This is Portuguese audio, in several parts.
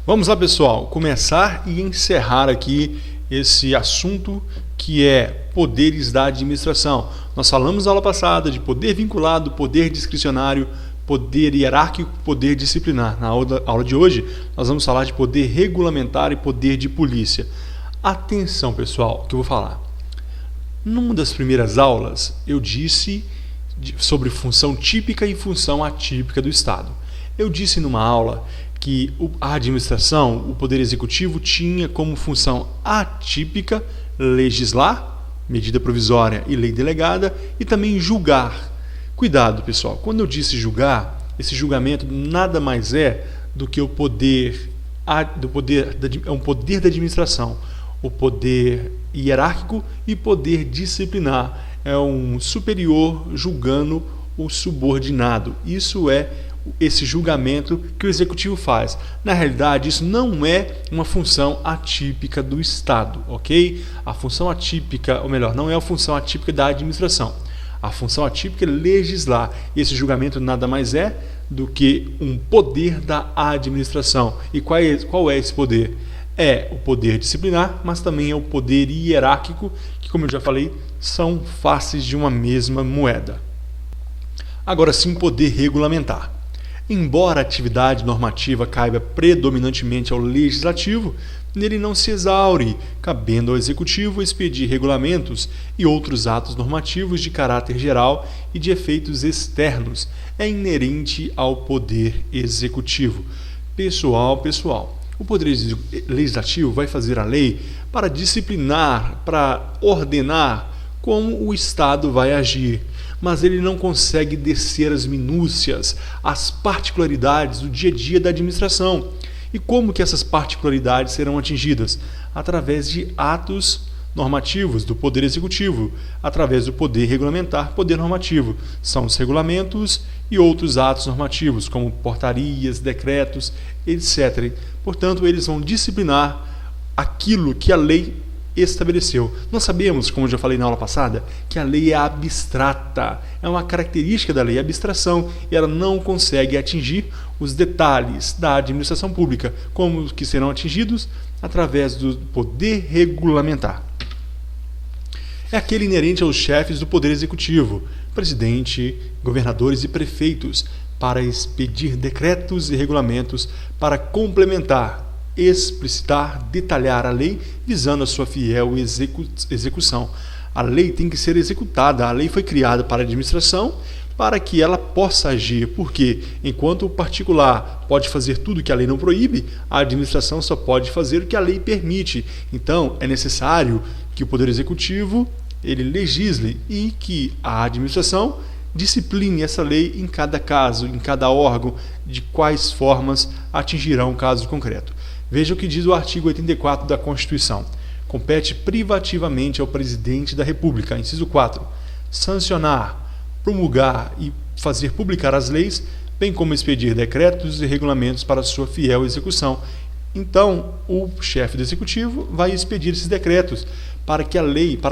Vamos lá, pessoal, começar e encerrar aqui esse assunto que é poderes da administração. Nós falamos na aula passada de poder vinculado, poder discricionário, poder hierárquico, poder disciplinar. Na aula de hoje, nós vamos falar de poder regulamentar e poder de polícia. Atenção, pessoal, que eu vou falar. Numa das primeiras aulas, eu disse sobre função típica e função atípica do Estado. Eu disse numa aula que a administração, o poder executivo, tinha como função atípica legislar, medida provisória e lei delegada, e também julgar. Cuidado, pessoal, quando eu disse julgar, esse julgamento nada mais é do que o poder da administração, o poder hierárquico e poder disciplinar. É um superior julgando o subordinado. Isso é esse julgamento que o executivo faz. Na realidade, isso não é uma função atípica do Estado, ok? A função atípica, ou melhor, não é a função atípica da administração. A função atípica é legislar. E esse julgamento nada mais é do que um poder da administração. E qual é esse poder? É o poder disciplinar, mas também é o poder hierárquico, que, como eu já falei, são faces de uma mesma moeda. Agora sim, poder regulamentar. Embora a atividade normativa caiba predominantemente ao legislativo, nele não se exaure, cabendo ao executivo expedir regulamentos e outros atos normativos de caráter geral e de efeitos externos. É inerente ao poder executivo. Pessoal, o poder legislativo vai fazer a lei para disciplinar, para ordenar como o Estado vai agir, mas ele não consegue descer as minúcias, as particularidades do dia a dia da administração. E como que essas particularidades serão atingidas? Através de atos normativos do Poder Executivo, através do Poder Regulamentar, Poder Normativo. São os regulamentos e outros atos normativos, como portarias, decretos, etc. Portanto, eles vão disciplinar aquilo que a lei estabeleceu. Nós sabemos, como eu já falei na aula passada, que a lei é abstrata. É uma característica da lei, a abstração, e ela não consegue atingir os detalhes da administração pública, como que serão atingidos através do poder regulamentar. É aquele inerente aos chefes do Poder Executivo, presidente, governadores e prefeitos, para expedir decretos e regulamentos para complementar, explicitar, detalhar a lei, visando a sua fiel execução. A lei tem que ser executada. A lei foi criada para a administração, para que ela possa agir, porque enquanto o particular pode fazer tudo que a lei não proíbe, a administração só pode fazer o que a lei permite. Então, é necessário que o Poder Executivo ele legisle e que a administração discipline essa lei em cada caso, em cada órgão, de quais formas atingirão o caso concreto. Veja o que diz o artigo 84 da Constituição. Compete privativamente ao Presidente da República, inciso 4, sancionar, promulgar e fazer publicar as leis, bem como expedir decretos e regulamentos para sua fiel execução. Então, o chefe do Executivo vai expedir esses decretos para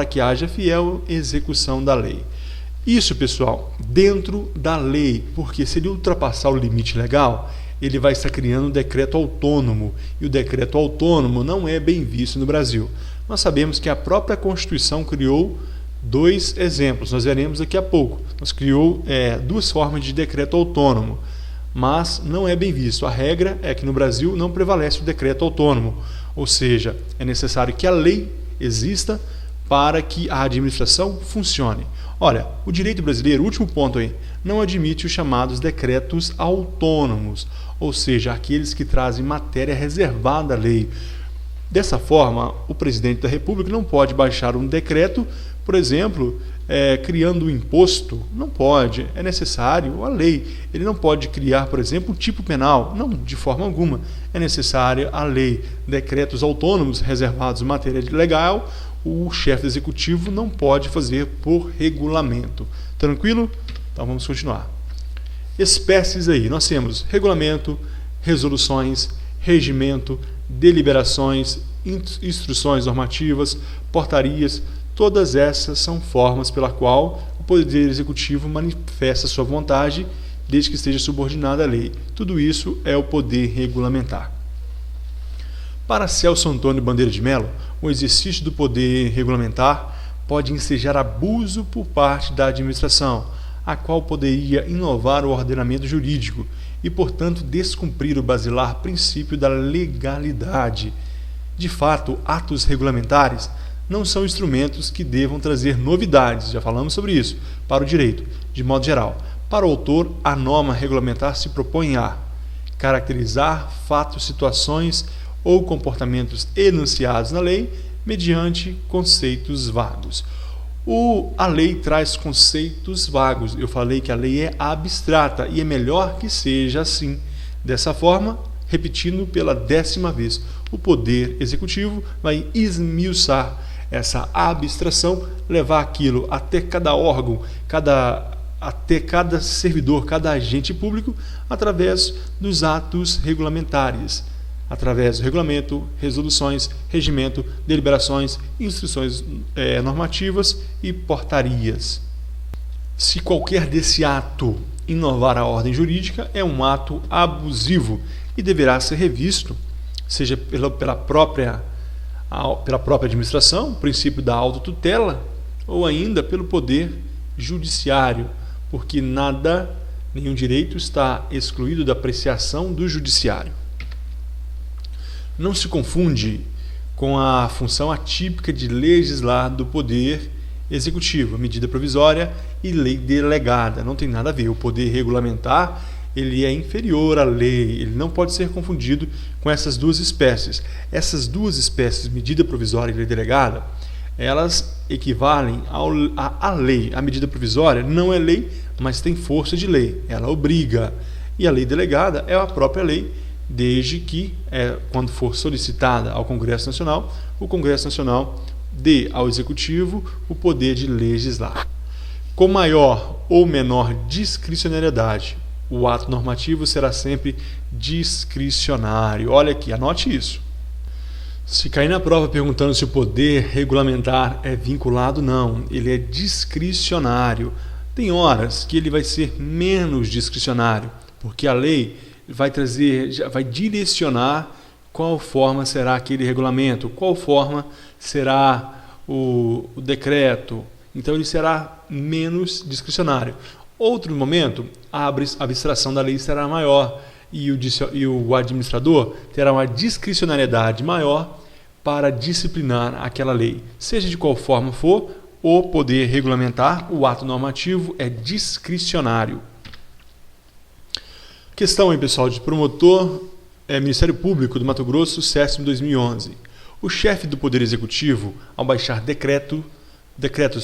que haja fiel execução da lei. Isso, pessoal, dentro da lei, porque se ele ultrapassar o limite legal, ele vai estar criando um decreto autônomo, e o decreto autônomo não é bem visto no Brasil. Nós sabemos que a própria Constituição criou dois exemplos, nós veremos daqui a pouco. Nós criou duas formas de decreto autônomo, mas não é bem visto. A regra é que no Brasil não prevalece o decreto autônomo, ou seja, é necessário que a lei exista para que a administração funcione. Olha, o direito brasileiro, último ponto aí, não admite os chamados decretos autônomos, ou seja, aqueles que trazem matéria reservada à lei. Dessa forma, o presidente da República não pode baixar um decreto, por exemplo, criando um imposto. Não pode, é necessário a lei. Ele não pode criar, por exemplo, um tipo penal. Não, de forma alguma. É necessária a lei. Decretos autônomos reservados em matéria legal, o chefe do executivo não pode fazer por regulamento. Tranquilo? Então vamos continuar. Espécies aí, nós temos regulamento, resoluções, regimento, deliberações, instruções normativas, portarias. Todas essas são formas pela qual o Poder Executivo manifesta sua vontade, desde que esteja subordinada à lei. Tudo isso é o poder regulamentar. Para Celso Antônio Bandeira de Mello, o exercício do poder regulamentar pode ensejar abuso por parte da administração, a qual poderia inovar o ordenamento jurídico e, portanto, descumprir o basilar princípio da legalidade. De fato, atos regulamentares não são instrumentos que devam trazer novidades, já falamos sobre isso, para o direito, de modo geral. Para o autor, a norma regulamentar se propõe a caracterizar fatos, situações ou comportamentos enunciados na lei mediante conceitos vagos. A lei traz conceitos vagos. Eu falei que a lei é abstrata e é melhor que seja assim. Dessa forma, repetindo pela 10ª vez, o Poder Executivo vai esmiuçar essa abstração, levar aquilo até cada órgão, até cada servidor, cada agente público, através dos atos regulamentares, através do regulamento, resoluções, regimento, deliberações, instruções normativas e portarias. Se qualquer desse ato inovar a ordem jurídica, é um ato abusivo e deverá ser revisto, seja pela própria administração, o princípio da autotutela, ou ainda pelo poder judiciário, porque nenhum direito está excluído da apreciação do judiciário. Não se confunde com a função atípica de legislar do Poder Executivo, medida provisória e lei delegada. Não tem nada a ver. O poder regulamentar ele é inferior à lei, ele não pode ser confundido com essas duas espécies. Essas duas espécies, medida provisória e lei delegada, elas equivalem à lei. A medida provisória não é lei, mas tem força de lei, ela obriga. E a lei delegada é a própria lei, desde que, quando for solicitada ao Congresso Nacional, o Congresso Nacional dê ao Executivo o poder de legislar. Com maior ou menor discricionariedade, o ato normativo será sempre discricionário. Olha aqui, anote isso. Se cair na prova perguntando se o poder regulamentar é vinculado, não, ele é discricionário. Tem horas que ele vai ser menos discricionário, porque a lei vai direcionar qual forma será aquele regulamento, qual forma será o decreto. Então ele será menos discricionário. Outro momento, a abstração da lei será maior e o administrador terá uma discricionariedade maior para disciplinar aquela lei. Seja de qual forma for, o poder regulamentar, o ato normativo, é discricionário. Questão aí, pessoal, de promotor, Ministério Público do Mato Grosso, SESM 2011. O chefe do Poder Executivo, ao baixar decretos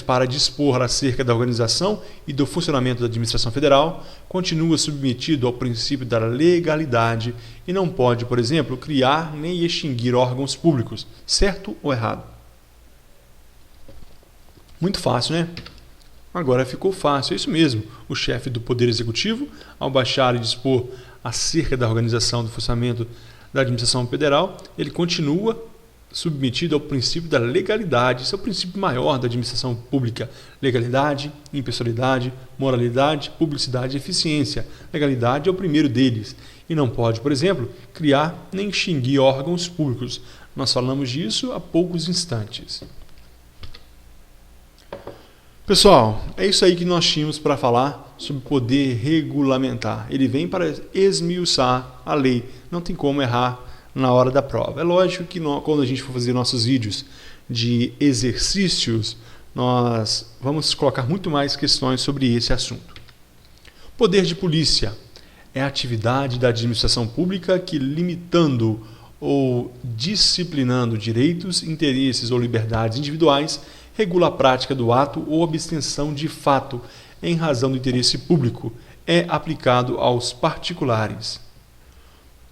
para dispor acerca da organização e do funcionamento da administração federal, continua submetido ao princípio da legalidade e não pode, por exemplo, criar nem extinguir órgãos públicos. Certo ou errado? Muito fácil, né? Agora ficou fácil, é isso mesmo. O chefe do Poder Executivo, ao baixar e dispor acerca da organização do funcionamento da administração federal, ele continua submetido ao princípio da legalidade. Esse é o princípio maior da administração pública. Legalidade, impessoalidade, moralidade, publicidade e eficiência. Legalidade é o primeiro deles. E não pode, por exemplo, criar nem extinguir órgãos públicos. Nós falamos disso há poucos instantes. Pessoal, é isso aí que nós tínhamos para falar sobre poder regulamentar. Ele vem para esmiuçar a lei. Não tem como errar na hora da prova. É lógico que quando a gente for fazer nossos vídeos de exercícios, nós vamos colocar muito mais questões sobre esse assunto. Poder de polícia é a atividade da administração pública que, limitando ou disciplinando direitos, interesses ou liberdades individuais, regula a prática do ato ou abstenção de fato em razão do interesse público, é aplicado aos particulares.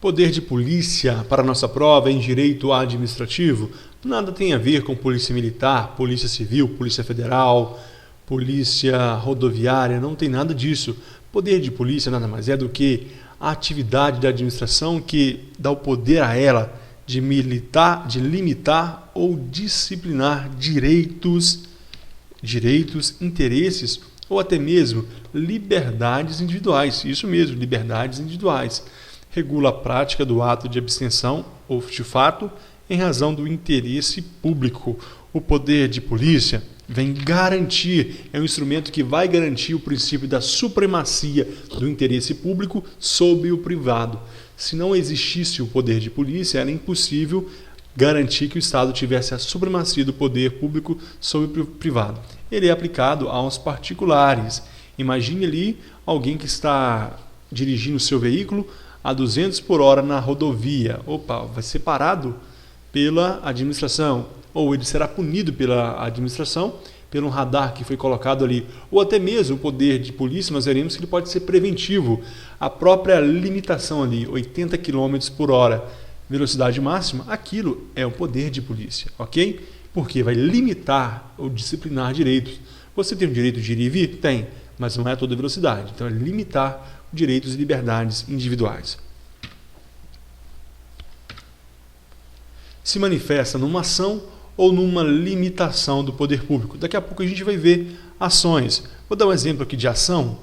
Poder de polícia para nossa prova em direito administrativo nada tem a ver com polícia militar, polícia civil, polícia federal, polícia rodoviária, não tem nada disso. Poder de polícia nada mais é do que a atividade da administração que dá o poder a ela de limitar ou disciplinar direitos, interesses ou até mesmo liberdades individuais. Isso mesmo, liberdades individuais. regula a prática do ato de abstenção ou de fato em razão do interesse público. O poder de polícia vem garantir, é um instrumento que vai garantir o princípio da supremacia do interesse público sobre o privado. Se não existisse o poder de polícia, era impossível garantir que o Estado tivesse a supremacia do poder público sobre o privado. Ele é aplicado aos particulares. Imagine ali alguém que está dirigindo o seu veículo a 200 por hora na rodovia. Opa, vai ser parado pela administração, ou ele será punido pela administração, pelo radar que foi colocado ali, ou até mesmo o poder de polícia, nós veremos que ele pode ser preventivo. A própria limitação ali, 80 km por hora, velocidade máxima, aquilo é o poder de polícia, ok? Porque vai limitar ou disciplinar direitos. Você tem o direito de ir e vir? Tem, mas não é a toda velocidade. Então é limitar direitos e liberdades individuais. Se manifesta numa ação ou numa limitação do poder público. Daqui a pouco a gente vai ver ações. Vou dar um exemplo aqui de ação.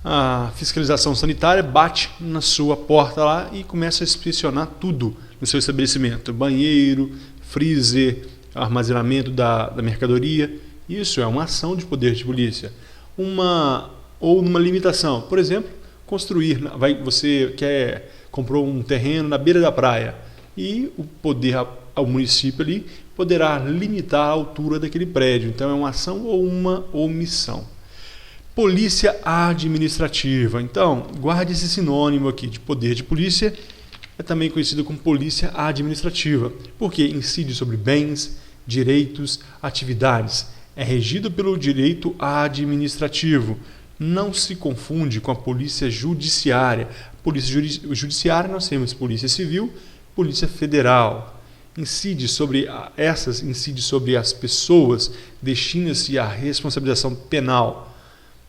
A fiscalização sanitária bate na sua porta lá e começa a inspecionar tudo no seu estabelecimento. Banheiro, freezer, armazenamento da mercadoria. Isso é uma ação de poder de polícia. Ou numa limitação. Por exemplo, construir. Você comprou um terreno na beira da praia e o município ali poderá limitar a altura daquele prédio. Então é uma ação ou uma omissão. Polícia administrativa. Então, guarde esse sinônimo aqui de poder de polícia. É também conhecido como polícia administrativa, porque incide sobre bens, direitos, atividades. É regido pelo direito administrativo. Não se confunde com a polícia judiciária. Polícia judiciária nós temos polícia civil, polícia federal. Incide sobre as pessoas, destina-se à responsabilização penal.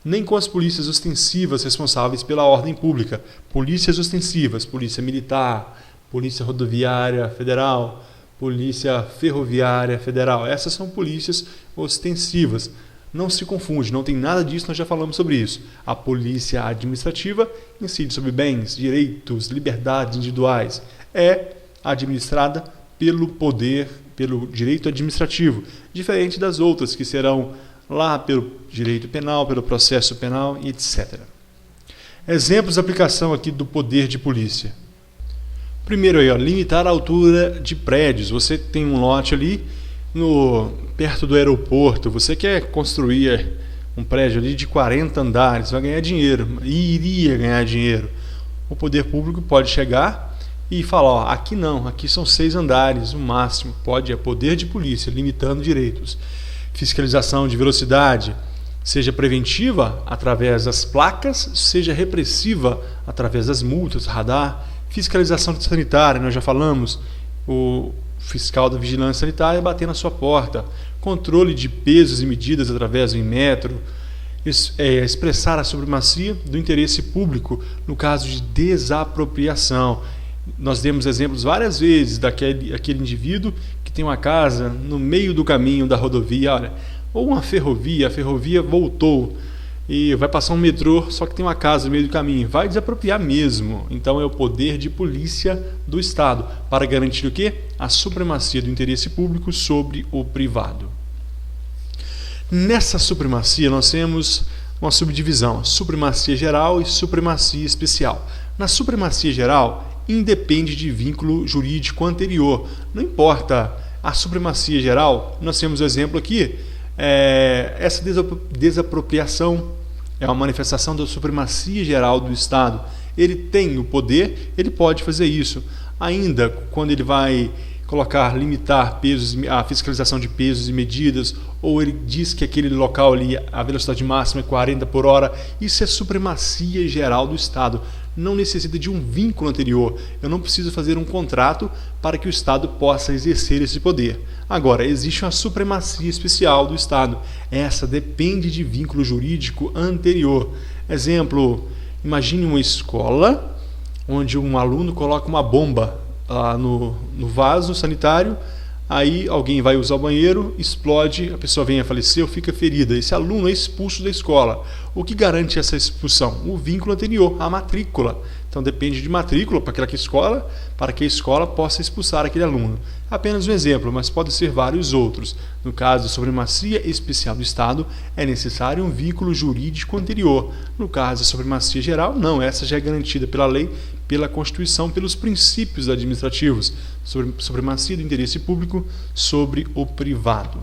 Nem com as polícias ostensivas responsáveis pela ordem pública. Polícias ostensivas, polícia militar, polícia rodoviária federal, polícia ferroviária federal. Essas são polícias ostensivas. Não se confunde, não tem nada disso, nós já falamos sobre isso. A polícia administrativa incide sobre bens, direitos, liberdades individuais. É administrada pelo direito administrativo, diferente das outras que serão lá pelo direito penal, pelo processo penal e etc. Exemplos de aplicação aqui do poder de polícia. Primeiro aí, limitar a altura de prédios. Você tem um lote ali perto do aeroporto, você quer construir um prédio ali de 40 andares, vai ganhar dinheiro, iria ganhar dinheiro. O poder público pode chegar e falar, aqui não, aqui são 6 andares, o máximo, é poder de polícia, limitando direitos. Fiscalização de velocidade, seja preventiva através das placas, seja repressiva através das multas, radar. Fiscalização sanitária, nós já falamos, o fiscal da vigilância sanitária bater na sua porta. Controle de pesos e medidas através do Inmetro. Expressar a supremacia do interesse público no caso de desapropriação. Nós demos exemplos várias vezes daquele indivíduo que tem uma casa no meio do caminho da rodovia, olha, ou uma ferrovia, a ferrovia voltou e vai passar um metrô, só que tem uma casa no meio do caminho, vai desapropriar mesmo. Então é o poder de polícia do Estado para garantir o quê? A supremacia do interesse público sobre o privado. Nessa supremacia nós temos uma subdivisão, supremacia geral e supremacia especial. Na supremacia geral, independe de vínculo jurídico anterior. Não importa a supremacia geral, nós temos o exemplo aqui, essa desapropriação é uma manifestação da supremacia geral do Estado. Ele tem o poder, ele pode fazer isso. Ainda quando ele vai limitar a fiscalização de pesos e medidas, ou ele diz que aquele local ali, a velocidade máxima é 40 por hora, isso é supremacia geral do Estado. Não necessita de um vínculo anterior. Eu não preciso fazer um contrato para que o Estado possa exercer esse poder. Agora, existe uma supremacia especial do Estado. Essa depende de vínculo jurídico anterior. Exemplo, imagine uma escola onde um aluno coloca uma bomba lá no vaso sanitário, aí alguém vai usar o banheiro, explode, a pessoa vem a falecer ou fica ferida. Esse aluno é expulso da escola. O que garante essa expulsão? O vínculo anterior, a matrícula. Então depende de matrícula para que a escola possa expulsar aquele aluno. Apenas um exemplo, mas pode ser vários outros. No caso de supremacia especial do Estado, é necessário um vínculo jurídico anterior. No caso de supremacia geral, não, essa já é garantida pela lei, pela Constituição, pelos princípios administrativos, sobre supremacia do interesse público sobre o privado.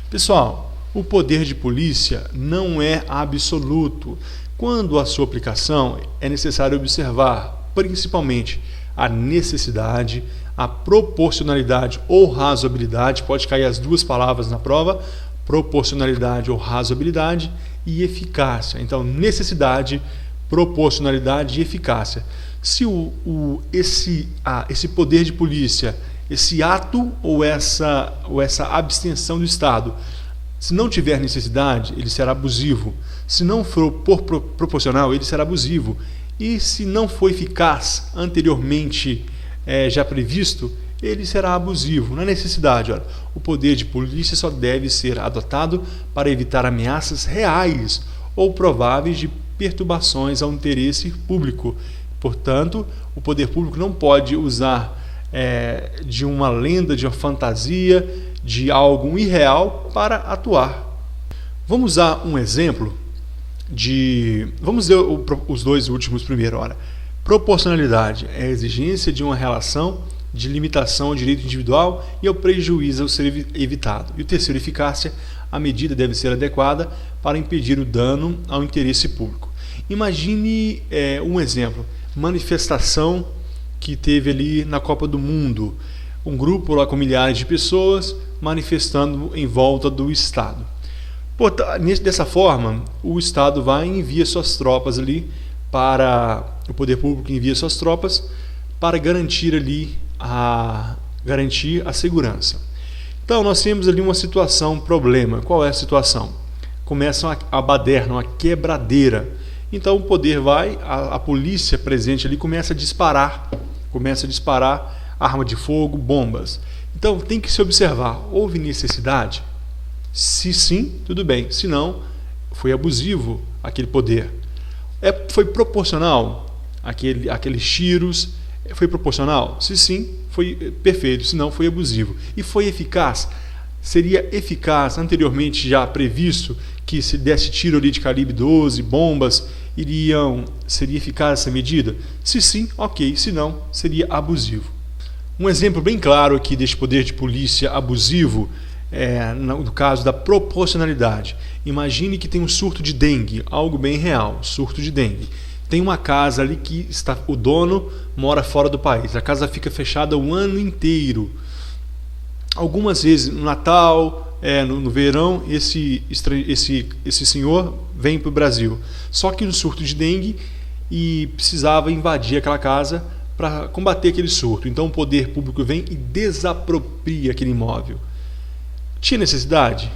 Pessoal, o poder de polícia não é absoluto. Quando a sua aplicação, é necessário observar, principalmente, a necessidade, a proporcionalidade ou razoabilidade, pode cair as duas palavras na prova, proporcionalidade ou razoabilidade, e eficácia. Então, necessidade, proporcionalidade e eficácia. Se esse poder de polícia, esse ato ou essa abstenção do Estado, se não tiver necessidade, ele será abusivo. Se não for proporcional, ele será abusivo. E se não for eficaz anteriormente já previsto, ele será abusivo. Na necessidade, olha, o poder de polícia só deve ser adotado para evitar ameaças reais ou prováveis de perturbações ao interesse público. Portanto, o poder público não pode usar de uma lenda, de uma fantasia, de algo irreal para atuar. Vamos usar um exemplo vamos ver os dois últimos primeiro. Ora, proporcionalidade é a exigência de uma relação de limitação ao direito individual e ao prejuízo a ser evitado. E o terceiro, eficácia, a medida deve ser adequada para impedir o dano ao interesse público. Imagine um exemplo, manifestação que teve ali na Copa do Mundo, um grupo lá com milhares de pessoas manifestando em volta do Estado. Dessa forma, o Estado vai e envia suas tropas ali o poder público envia suas tropas para garantir a segurança. Então, nós temos ali uma situação, um problema. Qual é a situação? Começa a baderna, uma quebradeira. Então, o poder a polícia presente ali começa a disparar arma de fogo, bombas. Então, tem que se observar, houve necessidade? Se sim, tudo bem. Se não, foi abusivo aquele poder. Foi proporcional aqueles tiros? Foi proporcional? Se sim, foi perfeito. Se não, foi abusivo. E foi eficaz? Seria eficaz, anteriormente já previsto, que se desse tiro ali de calibre 12, bombas, seria eficaz essa medida? Se sim, ok. Se não, seria abusivo. Um exemplo bem claro aqui deste poder de polícia abusivo no caso da proporcionalidade. Imagine que tem um surto de dengue, algo bem real, surto de dengue. Tem uma casa ali que o dono mora fora do país. A casa fica fechada o ano inteiro. Algumas vezes no Natal, no verão, esse senhor vem para o Brasil. Só que no surto de dengue e precisava invadir aquela casa para combater aquele surto. Então o poder público vem e desapropria aquele imóvel. Tinha necessidade?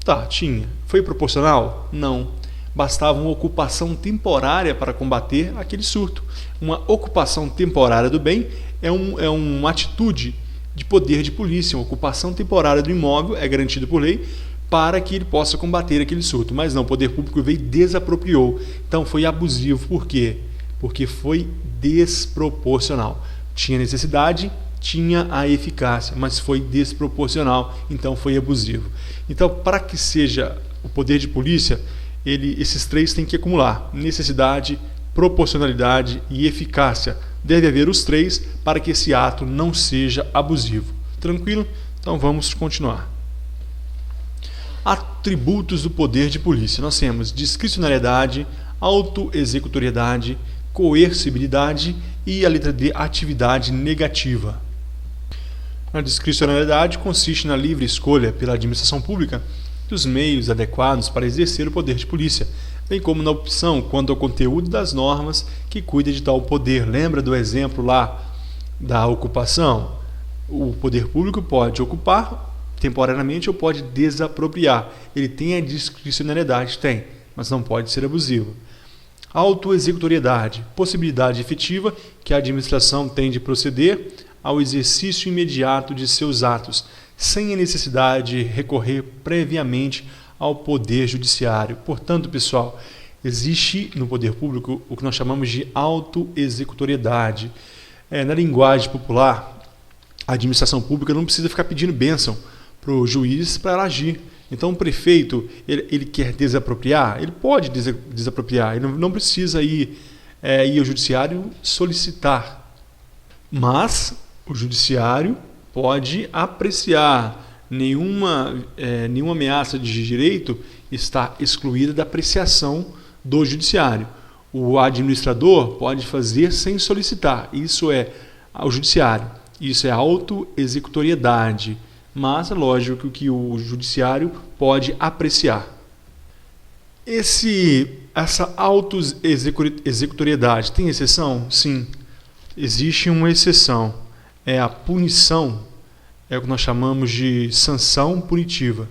Tá, tinha. Foi proporcional? Não. Bastava uma ocupação temporária para combater aquele surto. Uma ocupação temporária do bem é uma atitude de poder de polícia. Uma ocupação temporária do imóvel é garantida por lei para que ele possa combater aquele surto. Mas não, o poder público veio e desapropriou. Então foi abusivo. Por quê? Porque foi desproporcional. Tinha necessidade, tinha a eficácia, mas foi desproporcional, então foi abusivo. Então, para que seja o poder de polícia, esses três têm que acumular: necessidade, proporcionalidade e eficácia. Deve haver os três para que esse ato não seja abusivo. Tranquilo? Então vamos continuar. Atributos do poder de polícia. Nós temos discricionariedade, autoexecutoriedade, coercibilidade e a letra D, atividade negativa. A discricionariedade consiste na livre escolha pela administração pública dos meios adequados para exercer o poder de polícia, bem como na opção quanto ao conteúdo das normas que cuida de tal poder. Lembra do exemplo lá da ocupação? O poder público pode ocupar temporariamente ou pode desapropriar. Ele tem a discricionariedade, tem, mas não pode ser abusivo. Autoexecutoriedade, possibilidade efetiva que a administração tem de proceder ao exercício imediato de seus atos, sem a necessidade de recorrer previamente ao poder judiciário. Portanto, pessoal, Existe no poder público o que nós chamamos de autoexecutoriedade. Na linguagem popular, a administração pública não precisa ficar pedindo bênção para o juiz para ela agir. Então, o prefeito, ele quer desapropriar? Ele pode desapropriar, ele não precisa ir ao judiciário solicitar. Mas o judiciário pode apreciar. Nenhuma ameaça de direito está excluída da apreciação do judiciário. O administrador pode fazer sem solicitar. Isso é o judiciário. Isso é autoexecutoriedade. Mas é lógico que o judiciário pode apreciar. Essa autoexecutoriedade tem exceção? Sim. Existe uma exceção. É a punição. É o que nós chamamos de sanção punitiva.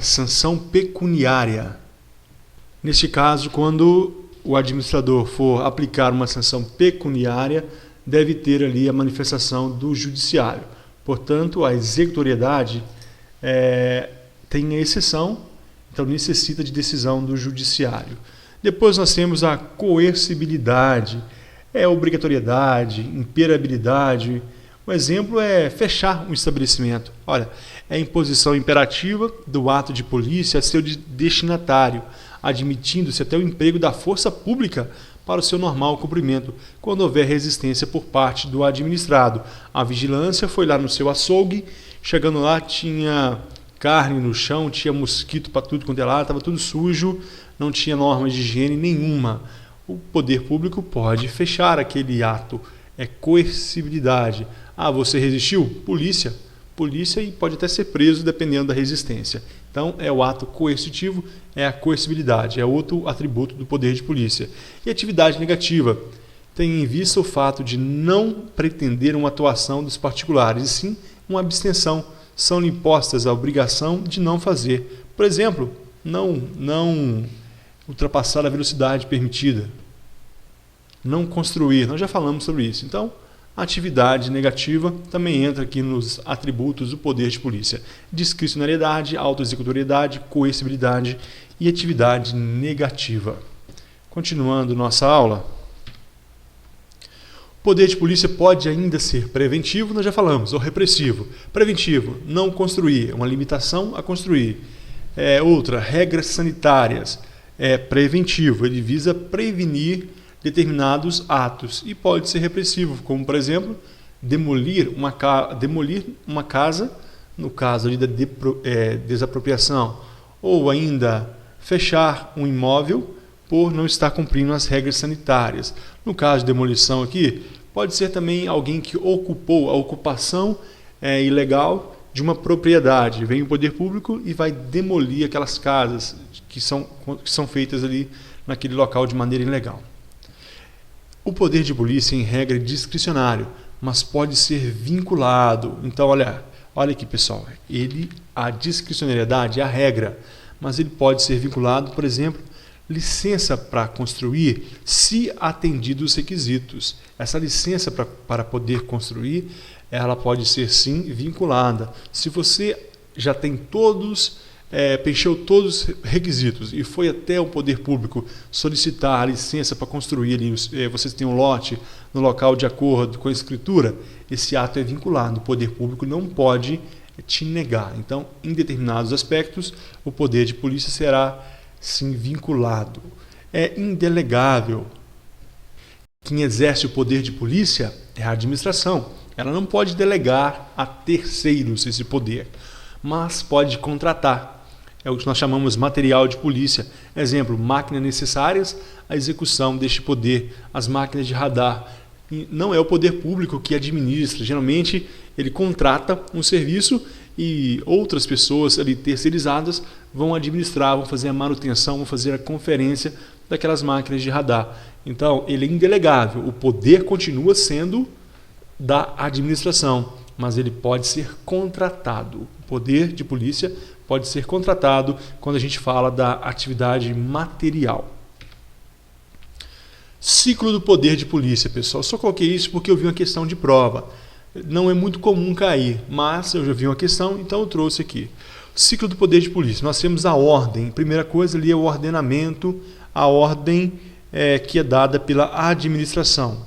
Sanção pecuniária. Neste caso, quando o administrador for aplicar uma sanção pecuniária, deve ter ali a manifestação do judiciário. Portanto, a executoriedade tem a exceção, então necessita de decisão do judiciário. Depois nós temos a coercibilidade, obrigatoriedade, imperabilidade. Um exemplo é fechar um estabelecimento. Olha, é a imposição imperativa do ato de polícia a seu destinatário, admitindo-se até o emprego da força pública para o seu normal cumprimento, quando houver resistência por parte do administrado. A vigilância foi lá no seu açougue, chegando lá tinha carne no chão, tinha mosquito para tudo quanto é lá, estava tudo sujo, não tinha norma de higiene nenhuma. O poder público pode fechar aquele ato. É coercibilidade. Você resistiu? Polícia e pode até ser preso dependendo da resistência. Então, é o ato coercitivo, é a coercibilidade, é outro atributo do poder de polícia. E atividade negativa tem em vista o fato de não pretender uma atuação dos particulares, e sim uma abstenção. São impostas a obrigação de não fazer. Por exemplo, não ultrapassar a velocidade permitida. Não construir, nós já falamos sobre isso. Então, a atividade negativa também entra aqui nos atributos do poder de polícia. Discricionariedade, autoexecutoriedade, coercibilidade e atividade negativa. Continuando nossa aula. O poder de polícia pode ainda ser preventivo, nós já falamos, ou repressivo. Preventivo, não construir, uma limitação a construir. Outra, regras sanitárias. Preventivo, ele visa prevenir determinados atos e pode ser repressivo, como por exemplo, demolir uma casa, no caso ali da desapropriação, ou ainda fechar um imóvel por não estar cumprindo as regras sanitárias. No caso de demolição aqui, pode ser também alguém que ocupou a ocupação ilegal de uma propriedade. Vem o poder público e vai demolir aquelas casas que são feitas ali naquele local de maneira ilegal. O poder de polícia, em regra, é discricionário, mas pode ser vinculado. Então, olha aqui, pessoal. A discricionariedade é a regra, mas ele pode ser vinculado, por exemplo, licença para construir, se atendidos os requisitos. Essa licença para poder construir, ela pode ser, sim, vinculada. Se você já tem preencheu todos os requisitos e foi até o poder público solicitar a licença para construir ali, vocês têm um lote no local de acordo com a escritura, esse ato é vinculado, o poder público não pode te negar. Então, em determinados aspectos, o poder de polícia será sim vinculado. É indelegável. Quem exerce o poder de polícia é a administração. Ela não pode delegar a terceiros esse poder, mas pode contratar. É o que nós chamamos material de polícia. Exemplo, máquinas necessárias à execução deste poder, as máquinas de radar. E não é o poder público que administra. Geralmente, ele contrata um serviço e outras pessoas ali terceirizadas vão administrar, vão fazer a manutenção, vão fazer a conferência daquelas máquinas de radar. Então, ele é indelegável. O poder continua sendo da administração, mas ele pode ser contratado. O poder de polícia pode ser contratado quando a gente fala da atividade material. Ciclo do poder de polícia, pessoal. Só coloquei isso porque eu vi uma questão de prova. Não é muito comum cair, mas eu já vi uma questão, então eu trouxe aqui. Ciclo do poder de polícia. Nós temos a ordem. Primeira coisa ali é o ordenamento, a ordem que é dada pela administração.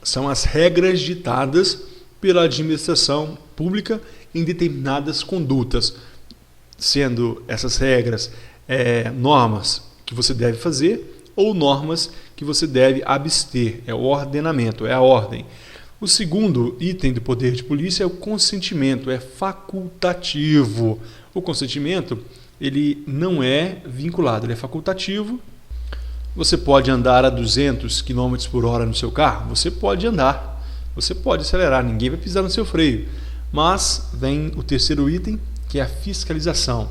São as regras ditadas pela administração pública em determinadas condutas, sendo essas regras normas que você deve fazer ou normas que você deve abster. É o ordenamento, é a ordem. O segundo item do poder de polícia é o consentimento, é facultativo. O consentimento, ele não é vinculado, ele é facultativo. Você pode andar a 200 km por hora no seu carro? Você pode andar, você pode acelerar, ninguém vai pisar no seu freio. Mas vem o terceiro item, que é a fiscalização.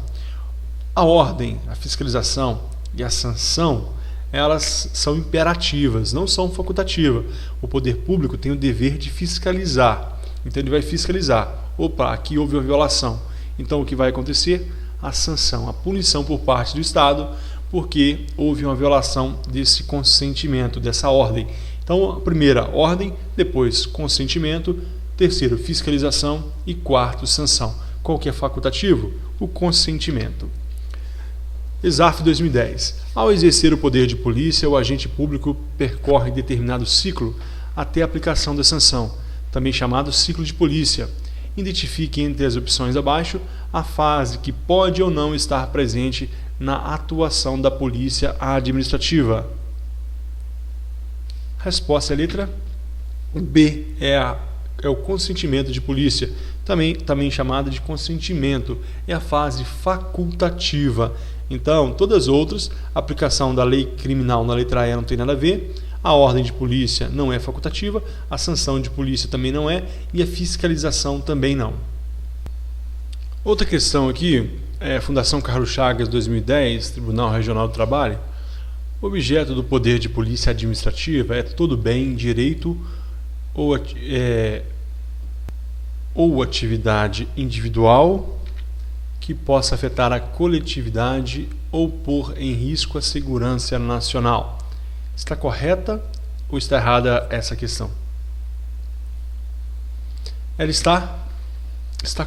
A ordem, a fiscalização e a sanção, elas são imperativas, não são facultativas. O poder público tem o dever de fiscalizar. Então ele vai fiscalizar. Opa, aqui houve uma violação. Então o que vai acontecer? A sanção, a punição por parte do Estado, porque houve uma violação desse consentimento, dessa ordem. Então, a primeira, ordem, depois consentimento, terceiro, fiscalização e quarto, sanção. Qual que é facultativo? O consentimento. Exaf 2010. Ao exercer o poder de polícia, o agente público percorre determinado ciclo até a aplicação da sanção, também chamado ciclo de polícia. Identifique entre as opções abaixo a fase que pode ou não estar presente na atuação da polícia administrativa. Resposta é a letra B, é o consentimento de polícia, também chamada de consentimento, é a fase facultativa. Então, todas as outras, a aplicação da lei criminal na letra E não tem nada a ver, a ordem de polícia não é facultativa, a sanção de polícia também não é e a fiscalização também não. Outra questão aqui, Fundação Carlos Chagas 2010, Tribunal Regional do Trabalho. O objeto do poder de polícia administrativa é todo bem, direito ou atividade individual que possa afetar a coletividade ou pôr em risco a segurança nacional. Está correta ou está errada essa questão? Ela está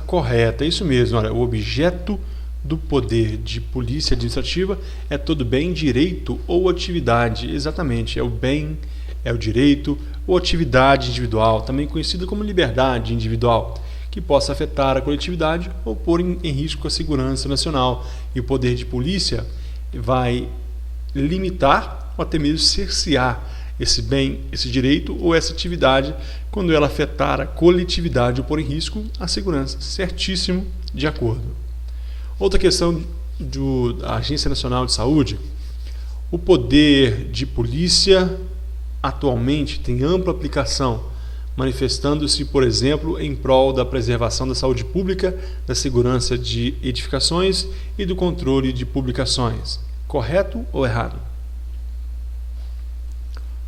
correta, é isso mesmo. Olha, o objeto do poder de polícia administrativa é todo bem, direito ou atividade. Exatamente, é o bem, é o direito ou atividade individual, também conhecido como liberdade individual, que possa afetar a coletividade ou pôr em risco a segurança nacional. E o poder de polícia vai limitar ou até mesmo cercear esse bem, esse direito ou essa atividade quando ela afetar a coletividade ou pôr em risco a segurança. Certíssimo, de acordo. Outra questão da Agência Nacional de Saúde. O poder de polícia atualmente tem ampla aplicação, manifestando-se, por exemplo, em prol da preservação da saúde pública, da segurança de edificações e do controle de publicações. Correto ou errado?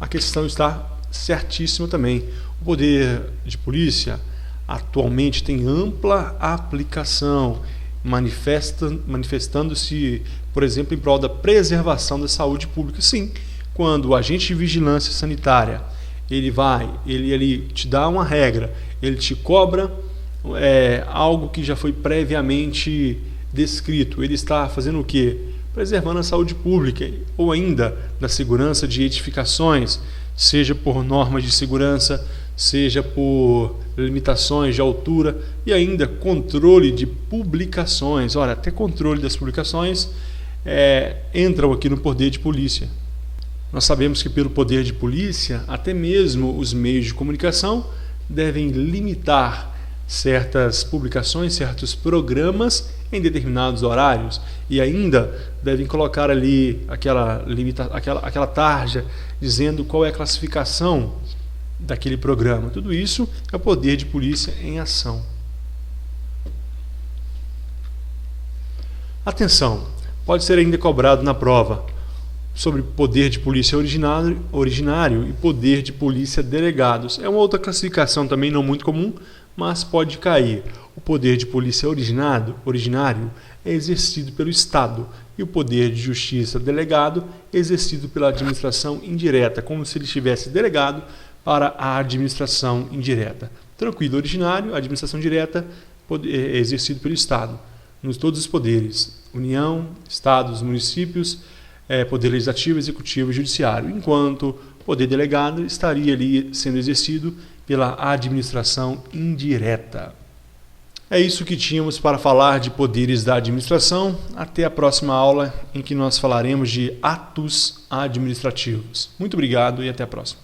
A questão está certíssima também. O poder de polícia atualmente tem ampla aplicação, manifestando-se, por exemplo, em prol da preservação da saúde pública. Sim, quando o agente de vigilância sanitária ele te dá uma regra, ele te cobra algo que já foi previamente descrito. Ele está fazendo o quê? Preservando a saúde pública ou ainda da segurança de edificações, seja por normas de segurança, seja por limitações de altura e ainda controle de publicações. Olha, até controle das publicações entram aqui no poder de polícia. Nós sabemos que pelo poder de polícia, até mesmo os meios de comunicação devem limitar certas publicações, certos programas em determinados horários e ainda devem colocar ali aquela tarja dizendo qual é a classificação daquele programa. Tudo isso é o poder de polícia em ação. Atenção, pode ser ainda cobrado na prova sobre poder de polícia originário e poder de polícia delegados. É uma outra classificação também não muito comum, mas pode cair. O poder de polícia originário é exercido pelo Estado e o poder de justiça delegado é exercido pela administração indireta, como se ele estivesse delegado para a administração indireta. Tranquilo, originário, administração direta é exercido pelo Estado. nos todos os poderes, União, Estados, municípios, Poder Legislativo, Executivo e Judiciário, enquanto o poder delegado estaria ali sendo exercido pela administração indireta. É isso que tínhamos para falar de poderes da administração. Até a próxima aula, em que nós falaremos de atos administrativos. Muito obrigado e até a próxima.